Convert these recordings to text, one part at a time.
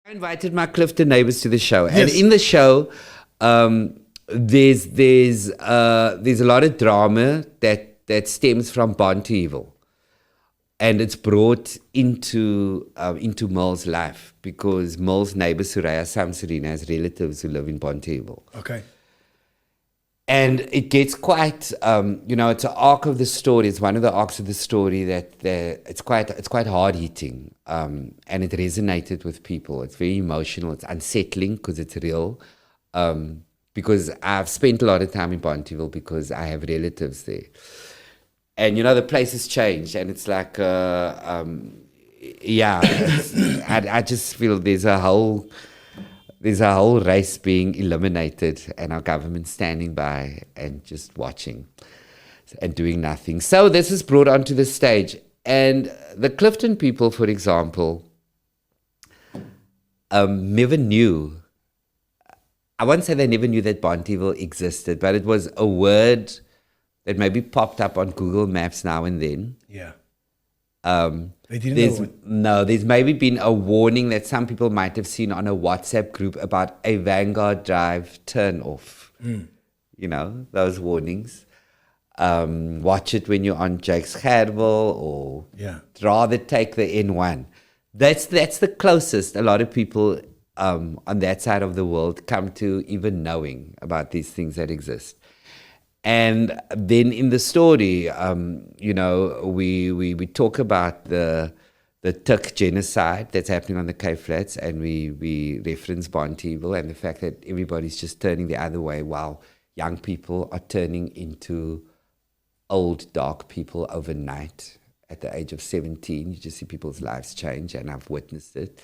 I invited my Clifton neighbors to the show, and Yes. in the show, there's a lot of drama that stems from Bonteval, and it's brought into Merle's life because Merle's neighbor Suraya Samsarina has relatives who live in Bonteval. Okay. And it gets quite, it's an arc of the story. It's one of the arcs of the story that it's quite hard hitting, and it resonated with people. It's very emotional. It's unsettling because it's real. Because I've spent a lot of time in Bonteval because I have relatives there, and the place has changed, and it's like, I just feel there's a whole race being eliminated and our government standing by and just watching and doing nothing. So this is brought onto the stage. And the Clifton people, for example, never knew. I won't say they never knew that Bonteval existed, but it was a word that maybe popped up on Google Maps now and then. Yeah. They didn't know it. No, there's maybe been a warning that some people might have seen on a WhatsApp group about a Vanguard Drive turn off. Those warnings. Watch it when you're on Jake's Gerwel, or rather take the N1. That's the closest a lot of people on that side of the world come to even knowing about these things that exist. And then in the story, we talk about the Turk genocide that's happening on the Cape Flats, and we reference Bonteval and the fact that everybody's just turning the other way while young people are turning into old, dark people overnight. At the age of 17, you just see people's lives change, and I've witnessed it.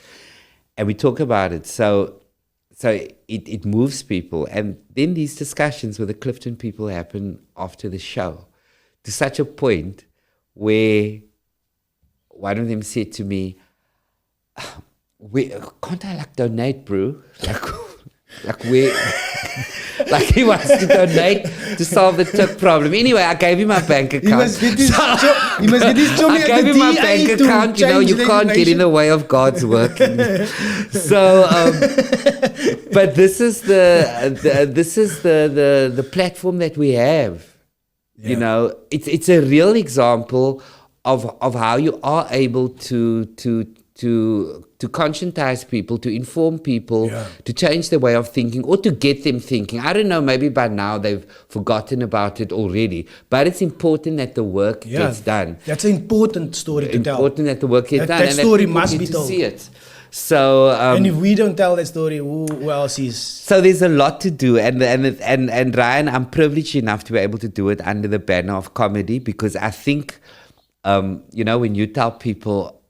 And we talk about it. So it moves people. And then these discussions with the Clifton people happen after the show, to such a point where one of them said to me, can't I donate, bro? Like he wants to donate to solve the Turk problem. Anyway, I gave him my bank account. He must get his I gave him my bank account. You can't get in the way of God's work. So, but this is the platform that we have. Yeah. It's a real example of how you are able to conscientize people, to inform people, to change their way of thinking, or to get them thinking. I don't know, maybe by now they've forgotten about it already, but it's important that the work gets done. That's an important story to tell. Important that the work gets done. That story must be told. See it. So, and if we don't tell that story, who else is? So there's a lot to do, and Ryan, I'm privileged enough to be able to do it under the banner of comedy, because I think, when you tell people,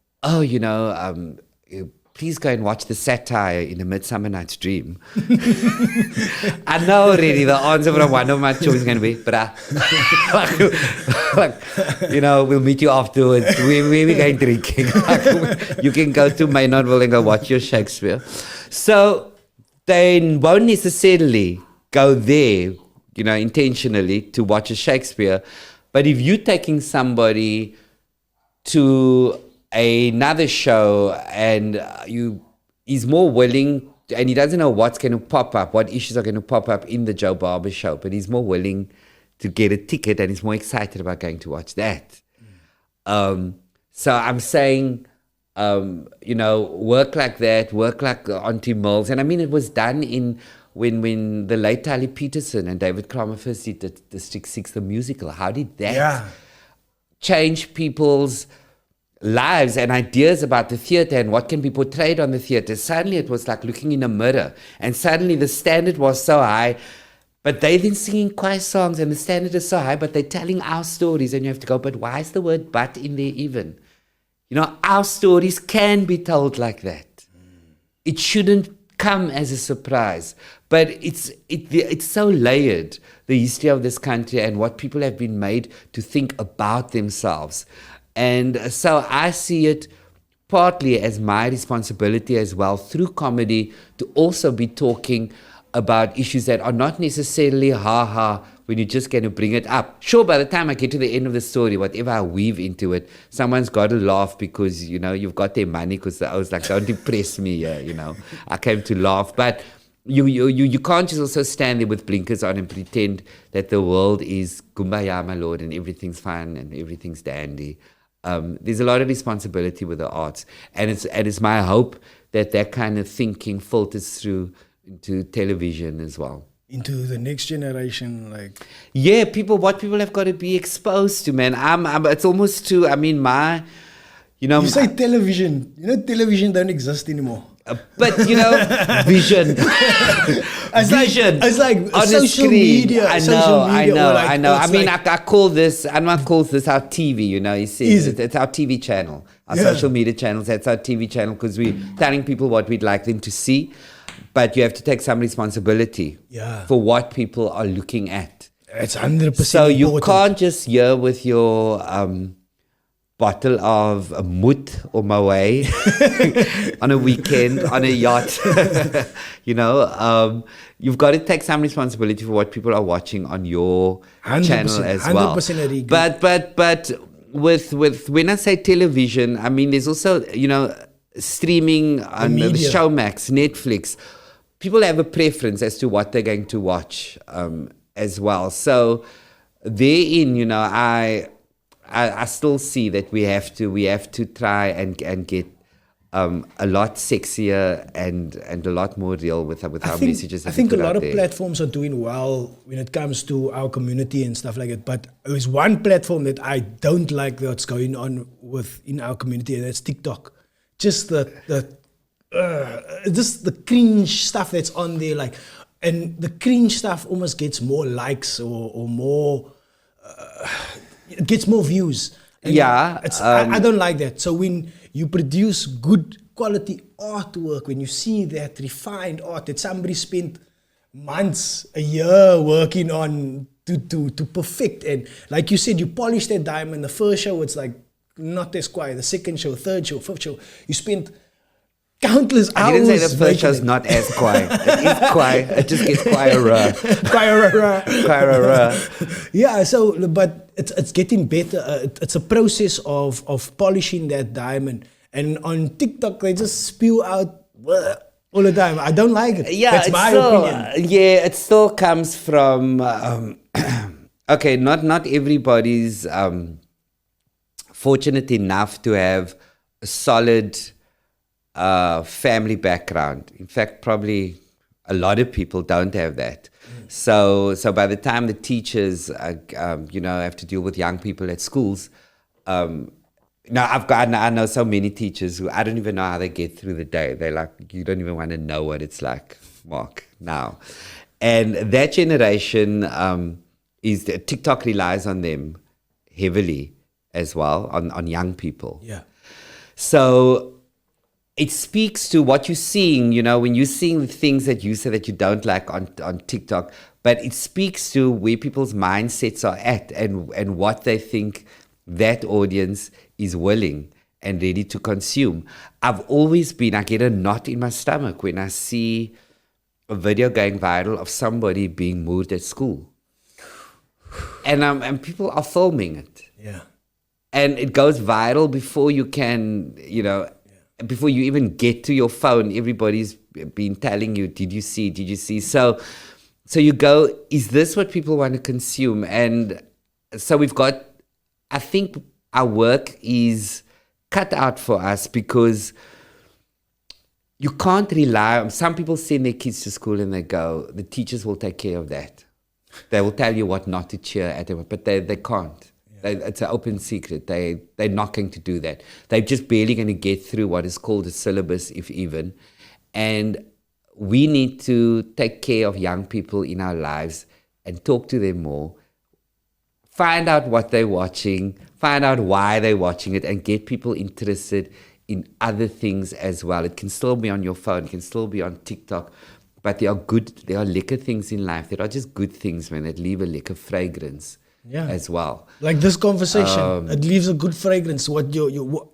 please go and watch the satire in A Midsummer Night's Dream. I know already the answer from one of my children is going to be, we'll meet you afterwards. We're going drinking. You can go to Maynardville and go watch your Shakespeare. So they won't necessarily go there, intentionally to watch a Shakespeare. But if you're taking somebody to another show and he's more willing, and he doesn't know what's going to pop up, what issues are going to pop up in the Joe Barber show, but he's more willing to get a ticket, and he's more excited about going to watch that. So I'm saying, work like that, work like Aunty Merle's. And I mean, it was done when the late Tali Peterson and David Kramer first did District 6, the musical. How did that change people's lives and ideas about the theatre and what can be portrayed on the theatre? Suddenly it was like looking in a mirror, and suddenly the standard was so high, but they then singing choir songs and the standard is so high, but they're telling our stories, and you have to go, but why is the word but in there even? Our stories can be told like that. It shouldn't come as a surprise, but it's so layered, the history of this country and what people have been made to think about themselves. And so I see it partly as my responsibility as well, through comedy, to also be talking about issues that are not necessarily ha-ha when you're just going to bring it up. Sure, by the time I get to the end of the story, whatever I weave into it, someone's got to laugh because, you've got their money, because I was like, don't depress me here, I came to laugh. But you can't just also stand there with blinkers on and pretend that the world is kumbaya, my lord, and everything's fine and everything's dandy. There's a lot of responsibility with the arts, and it's my hope that kind of thinking filters through into television as well. Into the next generation, like... Yeah, what people have got to be exposed to, man. It's almost too, my... You say television. Television don't exist anymore. But, vision. It's like on social screen. media. I know. I call this, Anwar calls this our TV, he says it's our TV channel. Our social media channels, that's our TV channel, because we're telling people what we'd like them to see. But you have to take some responsibility for what people are looking at. It's 100% So you important. can't just hear with your bottle of moed or maway on a weekend, on a yacht. You've got to take some responsibility for what people are watching on your channel as well. 100% agree. But with when I say television, there's also, streaming on the Showmax, Netflix. People have a preference as to what they're going to watch as well. So therein, I still see that we have to try and get a lot sexier and a lot more real with our messages. I think a lot of platforms are doing well when it comes to our community and stuff like that. But there's one platform that I don't like that's going on in our community, and that's TikTok. Just the cringe stuff that's on there, and the cringe stuff almost gets more likes or more. It gets more views. And I don't like that. So when you produce good quality artwork, when you see that refined art that somebody spent months, a year working on to perfect, and like you said, you polish that diamond. The first show, it's like not as quiet. The second show, third show, fifth show, you spent countless hours. I didn't say the first show's not as quiet. It is quiet. It just gets quieter. Quieter. Yeah. So, but it's getting better. It's a process of polishing that diamond. And on TikTok, they just spew out all the time. I don't like it. Yeah, that's my opinion. Yeah, it still comes from. Okay, not everybody's fortunate enough to have a solid family background. In fact, probably a lot of people don't have that. So by the time the teachers, have to deal with young people at schools, I know so many teachers who I don't even know how they get through the day. They're like, you don't even want to know what it's like, Mark, now. And that generation TikTok relies on them heavily as well, on young people. Yeah. So it speaks to what you're seeing, when you're seeing the things that you say that you don't like on TikTok, but it speaks to where people's mindsets are at and what they think that audience is willing and ready to consume. I get a knot in my stomach when I see a video going viral of somebody being moved at school. And people are filming it. Yeah. And it goes viral before you can, before you even get to your phone. Everybody's been telling you, did you see? So you go, is this what people want to consume? And so I think our work is cut out for us because you can't rely on, some people send their kids to school and they go, the teachers will take care of that. They will tell you what not to cheer at them, but they can't. It's an open secret. They're not going to do that. They're just barely going to get through what is called a syllabus, if even. And we need to take care of young people in our lives and talk to them more. Find out what they're watching, find out why they're watching it, and get people interested in other things as well. It can still be on your phone, it can still be on TikTok, but there are lekker things in life. There are just good things, man, that leave a lekker fragrance. as well. Like this conversation, it leaves a good fragrance. What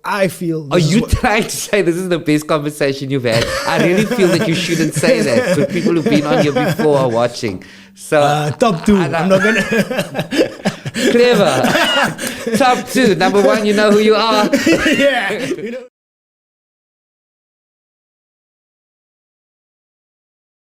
I feel. Are you trying to say this is the best conversation you've had? I really feel that you shouldn't say that, because people who've been on here before are watching. So top 2. I'm not gonna. Clever. Top 2. Number 1, you know who you are. Yeah.